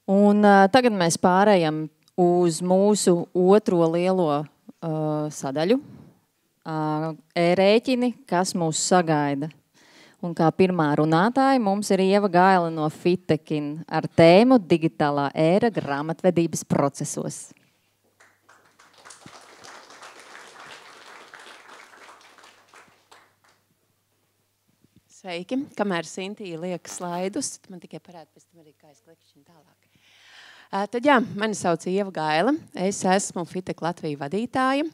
Un tagad mēs pārējam uz mūsu otro lielo sadaļu, e-rēķini, kas mūs sagaida. Un kā pirmā runātāja mums ir Ieva Gaila no Fitekin ar tēmu Digitālā ēra grāmatvedības procesos. Sveiki, kamēr Sintija liek slaidus, man tikai parāda pēc tam arī, kā es klikšķinu tālāk. Tad jā, mani sauc Ieva Gaila, es esmu Fitek Latvija vadītāja,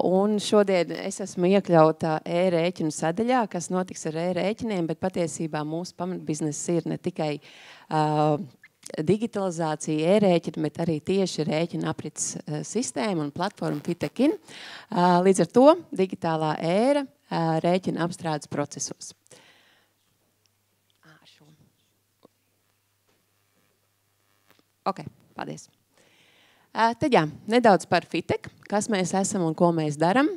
un šodien es esmu iekļauta e-rēķinu sadaļā, kas notiks ar e-rēķiniem, bet patiesībā mūsu pamatbizness ir ne tikai digitalizācija, e-rēķina, bet arī tieši rēķina aprits sistēma un platforma Fitekin. Līdz ar to digitālā ēra rēķina apstrādes procesos. Ok, paldies. Tad jā, nedaudz par Fitek, kas mēs esam un ko mēs daram.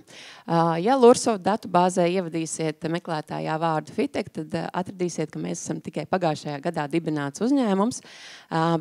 Ja Lurso datubāzē ievadīsiet meklētājā vārdu Fitek, tad atradīsiet, ka mēs esam tikai pagājušajā gadā dibināts uzņēmums,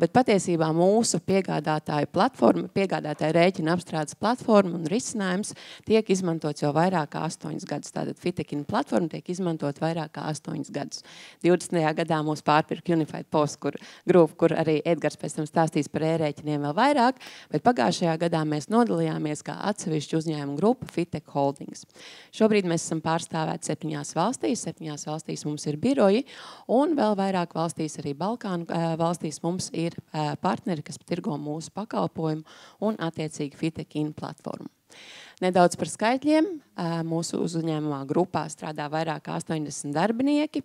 bet patiesībā mūsu piegādātāju platforma, piegādātāju rēķina apstrādes platforma un risinājums tiek izmantots jau vairāk kā 8 gadus. Tātad Fitekina platforma tiek izmantot vairāk kā 8 gadus. 20. gadā mūs pārpirka Unified Post Group, kur arī Edgars pēc tam stāstīs par e-rēķiniem vēl vairāk, bet pagājušajā gadā mēs nodalījāmies kā atsevišķu uzņēmumu grupa Fitek Holdings. Šobrīd mēs esam pārstāvēti 7 valstīs, 7 valstīs mums ir biroji, un vēl vairāk valstīs, arī Balkānu valstīs, mums ir partneri, kas tirgo mūsu pakalpojumu un attiecīgi Fitekina platformu. Nedaudz par skaitļiem. Mūsu uzņēmumā grupā strādā vairāk kā 80 darbinieki,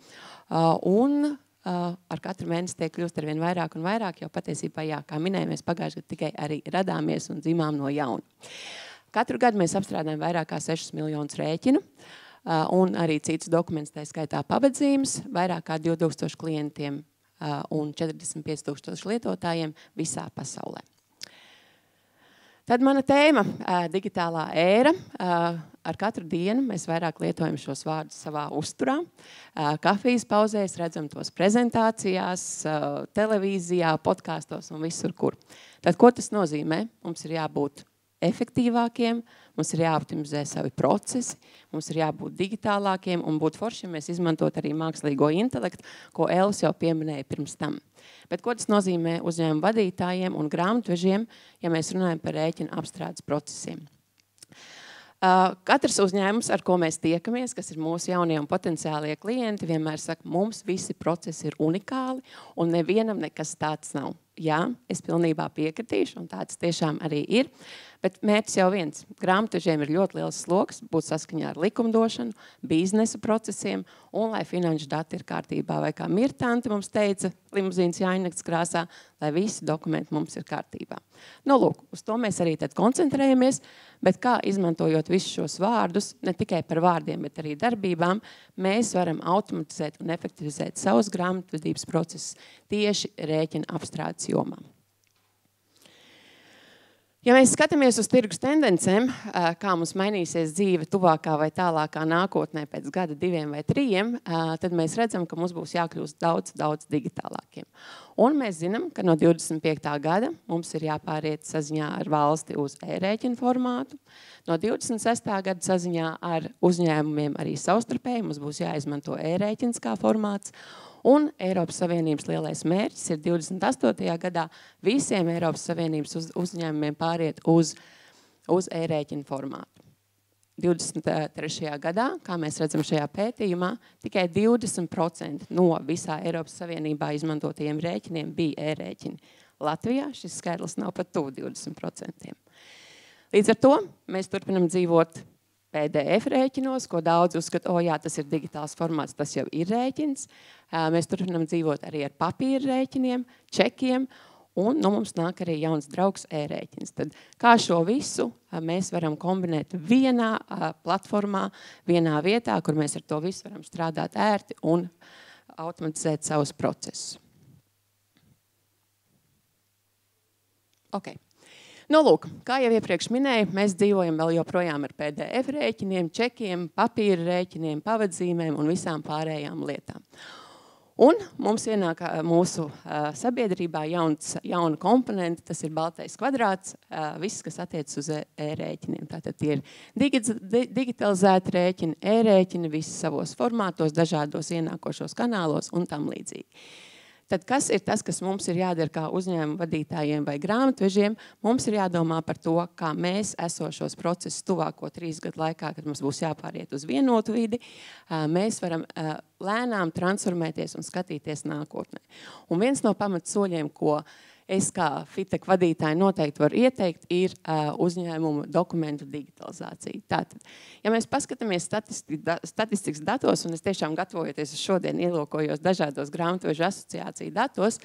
un ar katru mēnesi tiek kļūst arvien vairāk un vairāk, jo patiesībā, jā, kā minēju, mēs pagājušajā gadā tikai arī radāmies un dzimām no jauna. Katru gadu mēs apstrādājam vairāk kā 6 miljonus rēķinu, un arī citus dokumentus, tā skaitā pavadzīmes, vairāk kā 2000 klientiem un 45 000 lietotājiem visā pasaulē. Tad mana tēma – digitālā ēra. Ar katru dienu mēs vairāk lietojam šos vārdus savā uzturā. Kafijas pauzēs redzam tos prezentācijās, televīzijā, podkāstos un visur, kur. Tad, ko tas nozīmē? Mums ir jābūt efektīvākiem, mums ir jāoptimizē savi procesi, mums ir jābūt digitālākiem un būt foršiem mēs izmantot arī mākslīgo intelektu, ko Elvis jau pieminēja pirms tam. Bet ko tas nozīmē uzņēmumu vadītājiem un grāmatvežiem, ja mēs runājam par rēķinu apstrādes procesiem? Katrs uzņēmums, ar ko mēs tiekamies, kas ir mūsu jaunie un potenciālie klienti, vienmēr saka, mums visi procesi ir unikāli un nevienam nekas tāds nav. Jā, es pilnībā piekritīšu, un tāds tiešām arī ir. Bet mērķis jau viens. Grāmatvežiem ir ļoti liels sloks, būt saskaņā ar likumdošanu, biznesa procesiem, un lai finanšu dati ir kārtībā. Vai kā Mirtante mums teica, limuzīnas jāienakts krāsā, lai visi dokumenti mums ir kārtībā. Nu, lūk, uz to mēs arī tad koncentrējamies, bet kā izmantojot visus šos vārdus, ne tikai par vārdiem, bet arī darbībām, mēs varam automatizēt un efektivizēt savus grāmatvedības procesus tieši rēķina apstrādes jomā. Ja mēs skatāmies uz tirgus tendencēm, kā mums mainīsies dzīve tuvākā vai tālākā nākotnē pēc gada, 2 vai 3, tad mēs redzam, ka mums būs jākļūst daudz digitālākiem. Un mēs zinām, ka no 25. gada mums ir jāpāriet saziņā ar valsti uz e-rēķinu formātu. No 26. gada saziņā ar uzņēmumiem arī savstarpēji mums būs jāizmanto e-rēķins kā formāts. Un Eiropas Savienības lielais mērķis ir 28. gadā visiem Eiropas Savienības uzņēmumiem pāriet uz e-rēķinu formātu. 23. gadā, kā mēs redzam šajā pētījumā, tikai 20% no visā Eiropas Savienībā izmantotajiem rēķiniem bija e-rēķini. Latvijā šis skaitlis nav pat tuvu 20%. Līdz ar to mēs turpinam dzīvot PDF rēķinos, ko daudz uzskata, jā, tas ir digitāls formāts, tas jau ir rēķins. Mēs turpinam dzīvot arī ar papīra rēķiniem, čekiem, un mums nāk arī jauns draugs e-rēķins. Tad kā šo visu mēs varam kombinēt vienā platformā, vienā vietā, kur mēs ar to visu varam strādāt ērti un automatizēt savus procesus. Ok. Nu, lūk, kā jau iepriekš minēju, mēs dzīvojam vēl joprojām ar PDF rēķiniem, čekiem, papīra rēķiniem, pavadzīmēm un visām pārējām lietām. Un mums ienāk mūsu sabiedrībā jauna komponenta, tas ir baltais kvadrāts, viss, kas attiec uz e-rēķiniem. Tātad tie ir digitalizēti rēķini, e-rēķini, visi savos formātos, dažādos ienākošos kanālos un tam līdzīgi. Tad kas ir tas, kas mums ir jādara kā uzņēmumu vadītājiem vai grāmatvežiem? Mums ir jādomā par to, kā mēs esošos procesus tuvāko 3 gadu laikā, kad mums būs jāpāriet uz vienotu vidi, mēs varam lēnām transformēties un skatīties nākotnē. Un viens no pamatsoļiem, ko es kā FITEK vadītāji noteikti varu ieteikt, ir uzņēmumu dokumentu digitalizācija. Tātad, ja mēs paskatāmies statistikas datos, un es tiešām gatavojoties šodien ielūkojos dažādos grāmatvežu asociāciju datos,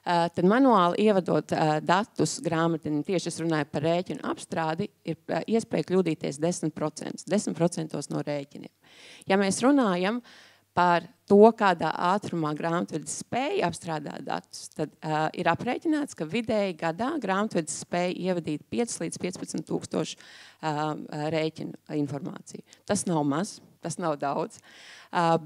tad manuāli ievadot datus grāmatiņu, tieši es runāju par rēķinu apstrādi, ir iespēja kļūdīties 10% no rēķiniem. Ja mēs runājam par to, kādā ātrumā grāmatvedis spēja apstrādāt datus, tad ir aprēķināts, ka vidēji gadā grāmatvedis spēja ievadīt 5 līdz 15 tūkstošu rēķinu informāciju. Tas nav maz, tas nav daudz,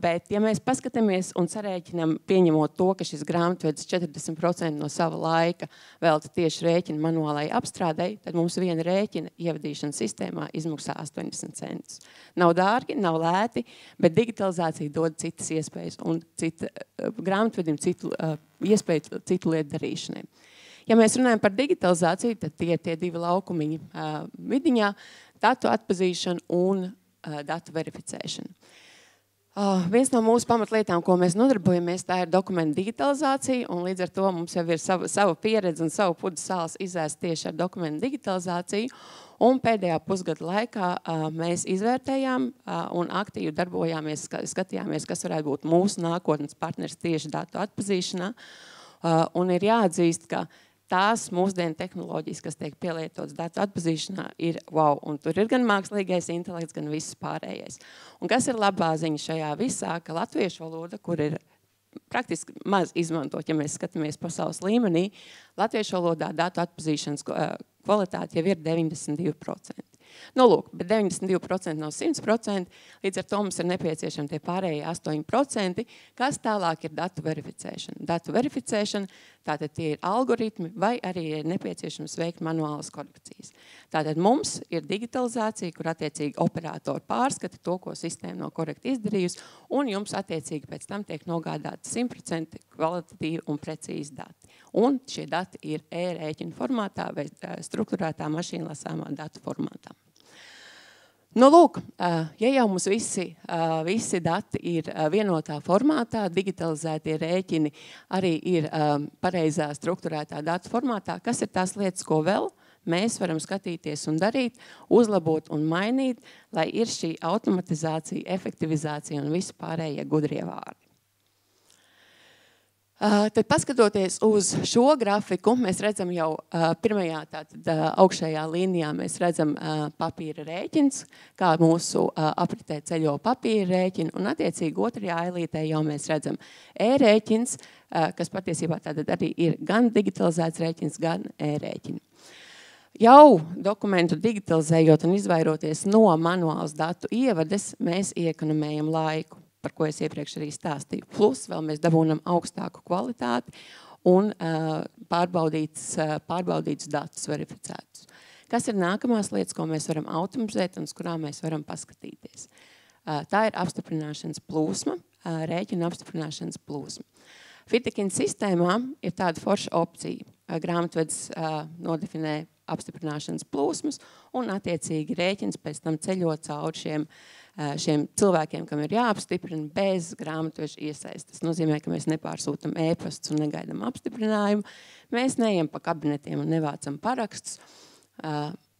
bet ja mēs paskatāmies un sarēķinam, pieņemot to, ka šis grāmatvedis 40% no sava laika velta tieši rēķina manuālai apstrādei, tad mums viena rēķina ievadīšanas sistēmā izmaksā 80 centus. Nav dārgi, nav lēti, bet digitalizācija dod citas iespējas un grāmatvedim iespēju citu lietu darīšanai. Ja mēs runājam par digitalizāciju, tad tie 2 laukumiņi vidiņā, datu atpazīšana un datu verificēšana. Viens no mūsu pamatlietām, ko mēs nodarbojamies, tā ir dokumentu digitalizācija, un līdz ar to mums jau ir sava pieredze un savu pudu sāls izēst tieši ar dokumentu digitalizāciju, un pēdējā pusgada laikā mēs izvērtējām un aktīvi darbojāmies, skatījāmies, kas varētu būt mūsu nākotnes partners tieši datu atpazīšanā, un ir jāatzīst, ka tās mūsdienu tehnoloģijas, kas tiek pielietotas datu atpazīšanā, ir wow, un tur ir gan mākslīgais intelekts, gan viss pārējais. Un kas ir labā ziņa šajā visā, ka latviešu valoda, kur ir praktiski maz izmantot, ja mēs skatāmies pasaules līmenī, latviešu valodā datu atpazīšanas kvalitāte jau ir 92%. Nu, lūk, bet 92% nav 100%, līdz ar to mums ir nepieciešami tie pārējie 8%, kas tālāk ir datu verificēšana. Datu verificēšana, tātad tie ir algoritmi, vai arī ir nepieciešams veikt manuālas korekcijas. Tātad mums ir digitalizācija, kur attiecīgi operatori pārskata to, ko sistēma nav korekti izdarījusi, un jums attiecīgi pēc tam tiek nogādāti 100% kvalitatīvi un precīzi dati. Un šie dati ir e-rēķina formātā vai strukturētā mašīnlasāmā datu formātā. Nu, lūk, ja jau mums visi dati ir vienotā formātā, digitalizētie rēķini arī ir pareizā strukturētā datu formātā, kas ir tās lietas, ko vēl mēs varam skatīties un darīt, uzlabot un mainīt, lai ir šī automatizācija, efektivizācija un visi pārējie gudrie vārdi. Tad paskatoties uz šo grafiku, mēs redzam jau pirmajā augšējā līnijā, mēs redzam papīra rēķins, kā mūsu apritē ceļo papīra rēķini, un attiecīgi otrajā ailītē jau mēs redzam e-rēķins, kas patiesībā tātad arī ir gan digitalizēts rēķins, gan e-rēķini. Jau dokumentu digitalizējot un izvairoties no manuālas datu ievades, mēs iekonomējam laiku, par ko es iepriekš arī stāstīju. Plus vēl mēs dabūnam augstāku kvalitāti un pārbaudītus datus verificētus. Kas ir nākamās lietas, ko mēs varam automatizēt un uz kurām mēs varam paskatīties? Tā ir apstiprināšanas plūsma, rēķina apstiprināšanas plūsma. FITEK sistēmā ir tāda forša opcija. Grāmatvedis nodefinē apstiprināšanas plūsmas un attiecīgi rēķins pēc tam ceļot cauri šiem cilvēkiem, kam ir jāapstiprina bez grāmatveža iesaistes. Tas nozīmē, ka mēs nepārsūtam e-pastus un negaidam apstiprinājumu. Mēs neejam pa kabinetiem un nevācam parakstus.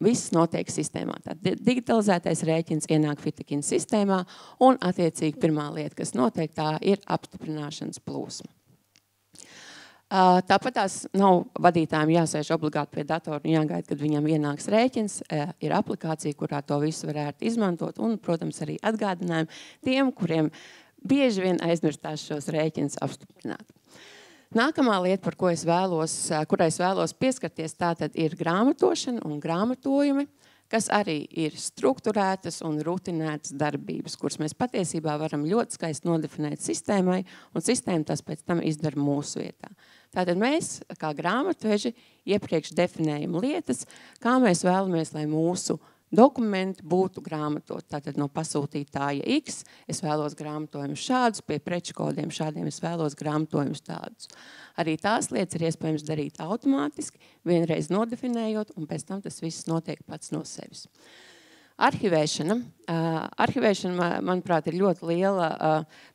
Viss notiek sistēmā. Tātad digitalizētais rēķins ienāk FITEK sistēmā un attiecīgi pirmā lieta, kas notiek, tā ir apstiprināšanas plūsma. Tāpat tās nav vadītājiem jāsēž obligāti pie datora un jāgaida, kad viņam ienāks rēķins. Ir aplikācija, kurā to visu varētu izmantot un, protams, arī atgādinājumi tiem, kuriem bieži vien aizmirstās šos rēķinus apstiprināt. Nākamā lieta, par kurai es vēlos pieskarties, tātad ir grāmatošana un grāmatojumi, kas arī ir strukturētas un rutinētas darbības, kuras mēs patiesībā varam ļoti skaisti nodefinēt sistēmai, un sistēma tas pēc tam izdara mūsu vietā. Tātad mēs, kā grāmatveži, iepriekš definējam lietas, kā mēs vēlamies, lai mūsu dokumenti būtu grāmatot. Tātad no pasūtītāja X es vēlos grāmatojumus šādus, pie preču kodiem šādiem es vēlos grāmatojumus tādus. Arī tās lietas ir iespējams darīt automātiski, vienreiz nodefinējot, un pēc tam tas viss notiek pats no sevis. Arhivēšana. Arhivēšana, manuprāt, ir ļoti liela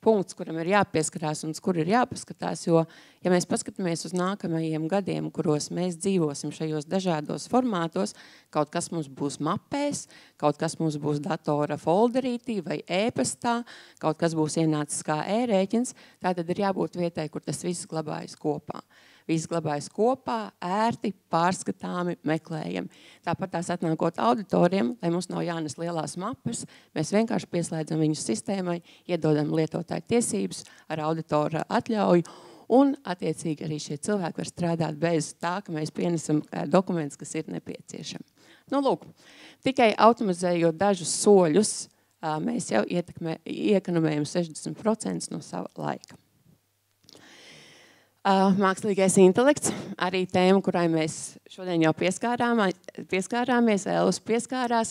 punkts, kuram ir jāpieskarās un kur ir jāpaskatās, jo, ja mēs paskatāmies uz nākamajiem gadiem, kuros mēs dzīvosim šajos dažādos formātos, kaut kas mums būs mapēs, kaut kas mums būs datora folderītī vai e-pastā, kaut kas būs ienācis kā e-rēķins, tātad ir jābūt vietai, kur tas viss glabājas kopā. Viss glabājas kopā, ērti, pārskatāmi, meklējami. Tāpat tās atnākot auditoriem, lai mums nav jānes lielās mapes, mēs vienkārši pieslēdzam viņus sistēmai, iedodam lietotāju tiesības ar auditora atļauju, un attiecīgi arī šie cilvēki var strādāt bez tā, ka mēs pienesam dokumentus, kas ir nepieciešami. Nu, lūk, tikai automatizējot dažus soļus, mēs jau iekonomējam 60% no sava laika. Mākslīgais intelekts, arī tēma, kurai mēs šodien jau pieskārāmies, Elus pieskārās.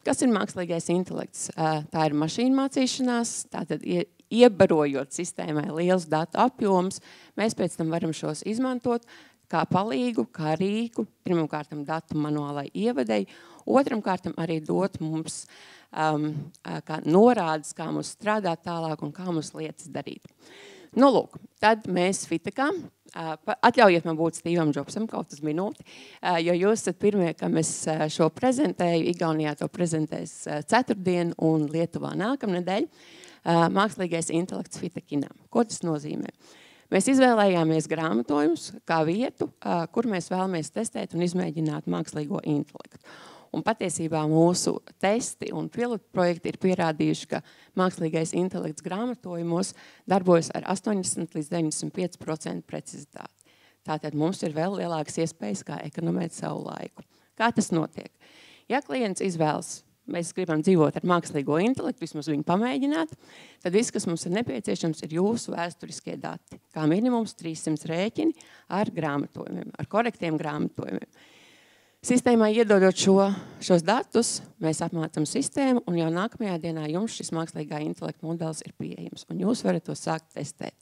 Kas ir mākslīgais intelekts? Tā ir mašīnu mācīšanās, tātad iebarojot sistēmai liels datu apjoms, mēs pēc tam varam šos izmantot kā palīgu, kā rīku, pirmkārtam datu manuālai ievadei, otramkārtam arī dot mums kā norādes, kā mums strādāt tālāk un kā mums lietas darīt. Nu, lūk, tad mēs Fitekā, atļaujiet man būt Stīvam Džobsam kaut uz minūti, jo jūs esat pirmie, kam es šo prezentēju, Igaunijā to prezentēs ceturtdien un Lietuvā nākamnedēļ, mākslīgais intelekts Fitekinā. Ko tas nozīmē? Mēs izvēlējāmies grāmatojumus kā vietu, kur mēs vēlamies testēt un izmēģināt mākslīgo intelektu. Un patiesībā mūsu testi un pilotprojekti ir pierādījuši, ka mākslīgais intelekts grāmatojumos darbojas ar 80 līdz 95% precizitāti. Tātad mums ir vēl lielākas iespējas, kā ekonomēt savu laiku. Kā tas notiek? Ja klients izvēlas, mēs gribam dzīvot ar mākslīgo intelektu, vismaz viņu pamēģināt, tad viss, kas mums ir nepieciešams, ir jūsu vēsturiskie dati. Kā minimums 300 rēķini ar grāmatojumiem, ar korektiem grāmatojumiem. Sistēmai iedodot šos datus, mēs apmācam sistēmu, un jau nākamajā dienā jums šis mākslīgā intelekta modelis ir pieejams, un jūs varat to sākt testēt.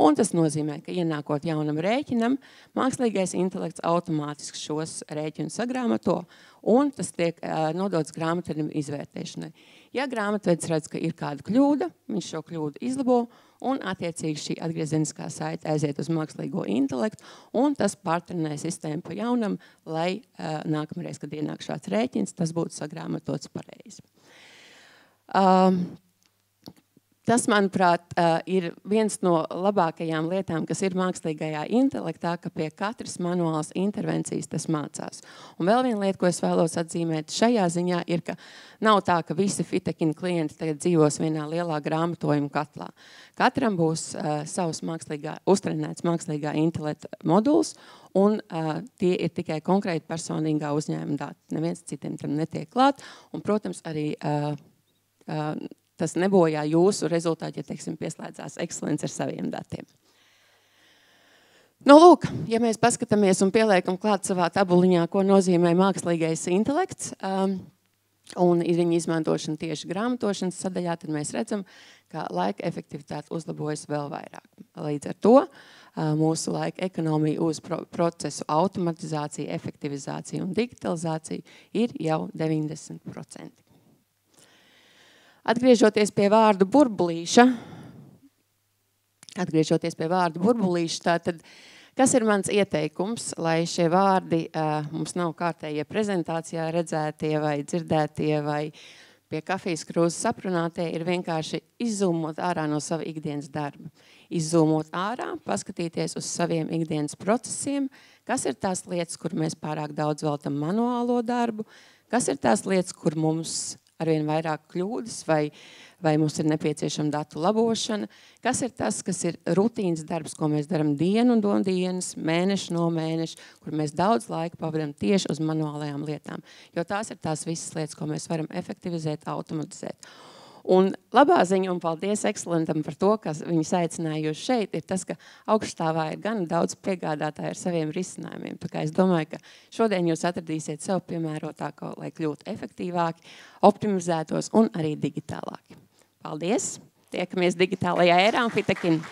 Un tas nozīmē, ka ienākot jaunam rēķinam, mākslīgais intelekts automātiski šos rēķinus sagrāmato, un tas tiek nodots grāmatvedim izvērtēšanai. Ja grāmatvedis redz, ka ir kāda kļūda, viņš šo kļūdu izlabo, un attiecīgi šī atgriezeniskā saite aiziet uz mākslīgo intelektu, un tas pārtrenē sistēmu pa jaunam, lai nākamreiz, kad ienāk šāds rēķins, tas būtu sagrāmatots pareizi. Tas, manuprāt, ir viens no labākajām lietām, kas ir mākslīgajā intelektā, ka pie katras manuālas intervencijas tas mācās. Un vēl viena lieta, ko es vēlos atzīmēt šajā ziņā, ir, ka nav tā, ka visi Fitekina klienti tagad dzīvos vienā lielā grāmatojuma katlā. Katram būs savs uztrenēts mākslīgā intelekta moduls, un tie ir tikai konkrēti personīgā uzņēmuma dati. Neviens citiem tam netiek klāt, un, protams, arī tas nebojā jūsu rezultātu, ja, teiksim, pieslēdzās Excellence ar saviem datiem. Nu, lūk, ja mēs paskatāmies un pieliekam klāt savā tabuliņā, ko nozīmē mākslīgais intelekts, un viņa izmantošana tieši grāmatošanas sadaļā, tad mēs redzam, ka laika efektivitāte uzlabojas vēl vairāk. Līdz ar to mūsu laika ekonomija uz procesu automatizāciju, efektivizāciju un digitalizāciju ir jau 90%. Atgriežoties pie vārdu burbulīša, tātad, kas ir mans ieteikums, lai šie vārdi mums nav kārtējie prezentācijā redzētie vai dzirdētie vai pie kafijas krūzes aprunātie, ir vienkārši izzūmot ārā no sava ikdienas darba. Izzūmot ārā, paskatīties uz saviem ikdienas procesiem, kas ir tās lietas, kur mēs pārāk daudz veltam manuālo darbu, kas ir tās lietas, kur mums arvien vairāk kļūdas, vai mums ir nepieciešama datu labošana, kas ir tas, kas ir rutīnas darbs, ko mēs darām dienu un dienas, mēnešu no mēneša, kur mēs daudz laika pavadām tieši uz manuālajām lietām, jo tās ir tās visas lietas, ko mēs varam efektivizēt, automatizēt. Un labā ziņa, un paldies Excelentam par to, kas viņus aicināja jūs šeit, ir tas, ka augststāvā ir gan daudz piegādātāji ar saviem risinājumiem. Tā kā es domāju, ka šodien jūs atradīsiet sev piemērotāko, lai kļūtu efektīvāki, optimizētos un arī digitālāki. Paldies! Tiekamies digitālajā ērā un Fitekin!